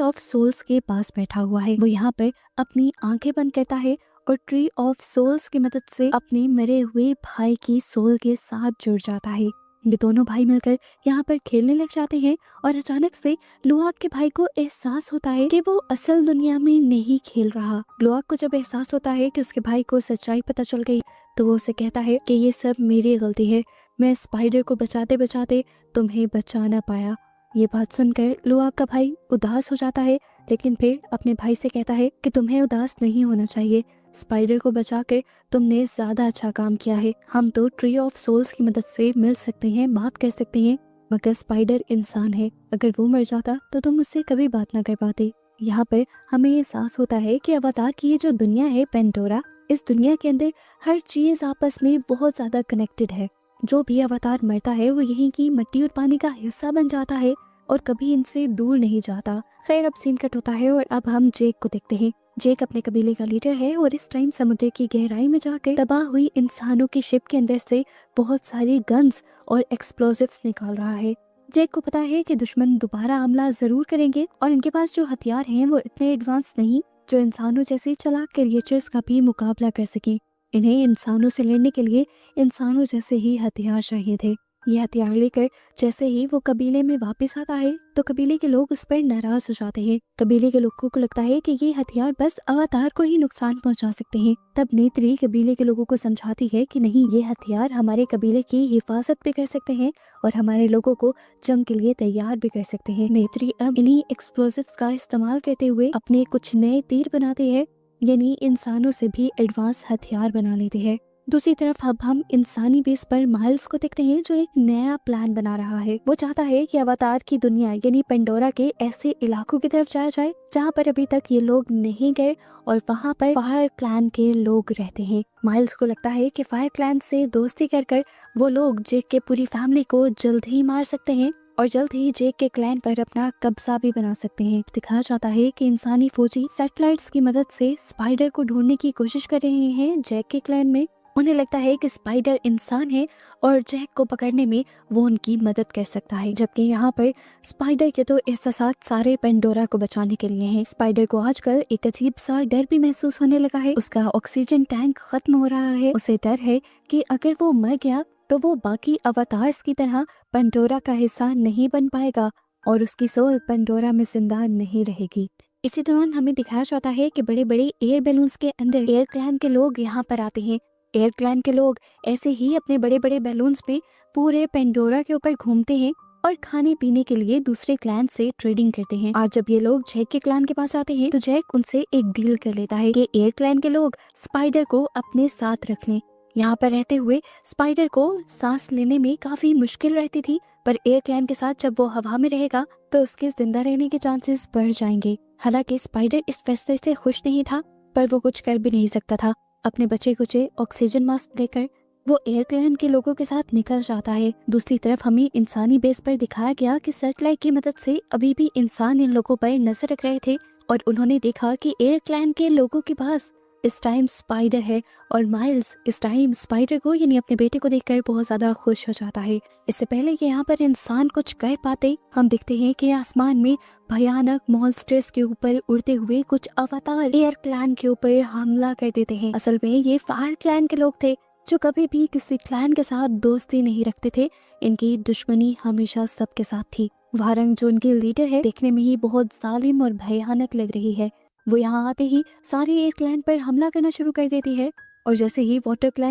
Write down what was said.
Of souls के पास बैठा हुआ है। वो यहाँ पर अपनी आंखें बंद करता है और ट्री ऑफ सोल्स की मदद से अपने मरे हुए भाई की सोल के साथ जुड़ जाता है। ये दोनों भाई मिलकर यहाँ पर खेलने लग जाते हैं और अचानक से लुआक के भाई को एहसास होता है कि वो असल दुनिया में नहीं खेल रहा। लुआक को जब एहसास होता है कि उसके भाई को सच्चाई पता चल गई तो वो उसे कहता है कि ये सब मेरी गलती है, मैं स्पाइडर को बचाते बचाते तुम्हें बचा ना पाया। ये बात सुनकर लुआक का भाई उदास हो जाता है, लेकिन फिर अपने भाई से कहता है कि तुम्हें उदास नहीं होना चाहिए, स्पाइडर को बचाकर तुमने ज्यादा अच्छा काम किया है। हम तो ट्री ऑफ सोल्स की मदद से मिल सकते हैं, बात कर सकते हैं, मगर स्पाइडर इंसान है, अगर वो मर जाता तो तुम उससे कभी बात ना कर पाते। यहाँ पर हमें एहसास होता है कि अवतार की ये जो दुनिया है पेंडोरा, इस दुनिया के अंदर हर चीज आपस में बहुत ज्यादा कनेक्टेड है। जो भी अवतार मरता है वो यहीं की मिट्टी और पानी का हिस्सा बन जाता है और कभी इनसे दूर नहीं जाता। खैर, अब सीन कट होता है और अब हम जेक को देखते हैं। जेक अपने कबीले का लीडर है और इस टाइम समुद्र की गहराई में जाकर तबाह हुई इंसानों की शिप के अंदर से बहुत सारी गन्स और एक्सप्लोजिव्स निकाल रहा है। जेक को पता है कि दुश्मन दोबारा हमला जरूर करेंगे और इनके पास जो हथियार हैं वो इतने एडवांस नहीं जो इंसानों जैसे चालाक क्रिएचर्स का भी मुकाबला कर सके। इन्हें इंसानों से लड़ने के लिए इंसानों जैसे ही हथियार चाहिए थे। ये हथियार लेकर जैसे ही वो कबीले में वापस आता है तो कबीले के लोग उस पर नाराज हो जाते हैं। कबीले के लोगों को लगता है कि ये हथियार बस अवतार को ही नुकसान पहुंचा सकते हैं। तब नेत्री कबीले के लोगों को समझाती है कि नहीं, ये हथियार हमारे कबीले की हिफाजत भी कर सकते हैं और हमारे लोगों को जंग के लिए तैयार भी कर सकते हैं। नेत्री अब इन्हीं एक्सप्लोजिव्स का इस्तेमाल करते हुए अपने कुछ नए तीर बनाते हैं, यानी इंसानों से भी एडवांस हथियार बना लेते हैं। दूसरी तरफ अब हम इंसानी बेस पर माइल्स को देखते हैं जो एक नया प्लान बना रहा है। वो चाहता है कि अवतार की दुनिया यानी पेंडोरा के ऐसे इलाकों की तरफ जाया जाए जहाँ पर अभी तक ये लोग नहीं गए और वहाँ पर फायर क्लैन के लोग रहते हैं। माइल्स को लगता है कि फायर क्लैन से दोस्ती कर वो लोग जेक के पूरी फैमिली को जल्द ही मार सकते हैं और जल्द ही जेक के क्लैन पर अपना कब्जा भी बना सकते हैं। दिखाया जाता है कि इंसानी फौजी सैटेलाइट्स की मदद से स्पाइडर को ढूंढने की कोशिश कर रहे हैं जेक के क्लैन में। उन्हें लगता है कि स्पाइडर इंसान है और जैक को पकड़ने में वो उनकी मदद कर सकता है, जबकि यहाँ पर स्पाइडर के तो एहसासात सारे पेंडोरा को बचाने के लिए हैं। स्पाइडर को आजकल एक अजीब सा डर भी महसूस होने लगा है। उसका ऑक्सीजन टैंक खत्म हो रहा है। उसे डर है कि अगर वो मर गया तो वो बाकी अवतार्स की तरह पेंडोरा का हिस्सा नहीं बन पाएगा और उसकी सोल पेंडोरा में जिंदा नहीं रहेगी। इसी दौरान हमें दिखाया जाता है कि बड़े बड़े एयर बैलून्स के अंदर एयर क्लैन के लोग यहाँ पर आते हैं। एयर क्लैन के लोग ऐसे ही अपने बड़े बड़े बैलून्स पे पूरे पेंडोरा के ऊपर घूमते हैं और खाने पीने के लिए दूसरे क्लैन से ट्रेडिंग करते हैं। आज जब ये लोग जैक के क्लैन के पास आते हैं तो जैक उनसे एक डील कर लेता है कि एयर क्लैन के लोग स्पाइडर को अपने साथ रख लें। यहाँ पर रहते हुए स्पाइडर को सांस लेने में काफी मुश्किल रहती थी, पर एयर क्लैन के साथ जब वो हवा में रहेगा तो उसके जिंदा रहने के चांसेस बढ़ जाएंगे। हालांकि स्पाइडर इस फैसले से खुश नहीं था, पर वो कुछ कर भी नहीं सकता था। अपने बचे कुचे ऑक्सीजन मास्क देकर वो एयर क्लैन के लोगों के साथ निकल जाता है। दूसरी तरफ हमें इंसानी बेस पर दिखाया गया कि सैटेलाइट की मदद से अभी भी इंसान इन लोगों पर नजर रख रहे थे और उन्होंने देखा कि एयर क्लैन के लोगों के पास इस टाइम स्पाइडर है और माइल्स इस टाइम स्पाइडर को यानी अपने बेटे को देखकर बहुत ज्यादा खुश हो जाता है। इससे पहले कि यहाँ पर इंसान कुछ कर पाते, हम देखते हैं कि आसमान में भयानक मॉन्स्टर्स के ऊपर उड़ते हुए कुछ अवतार एयर क्लैन के ऊपर हमला कर देते हैं। असल में ये फायर क्लैन के लोग थे जो कभी भी किसी क्लैन के साथ दोस्ती नहीं रखते थे। इनकी दुश्मनी हमेशा सबके साथ थी। वारंग जो उनकी लीडर है देखने में ही बहुत जालिम और भयानक लग रही है। वो यहाँ आते ही सारे एयर क्लैन पर हमला करना शुरू कर देती है और जैसे ही वाटर क्लैन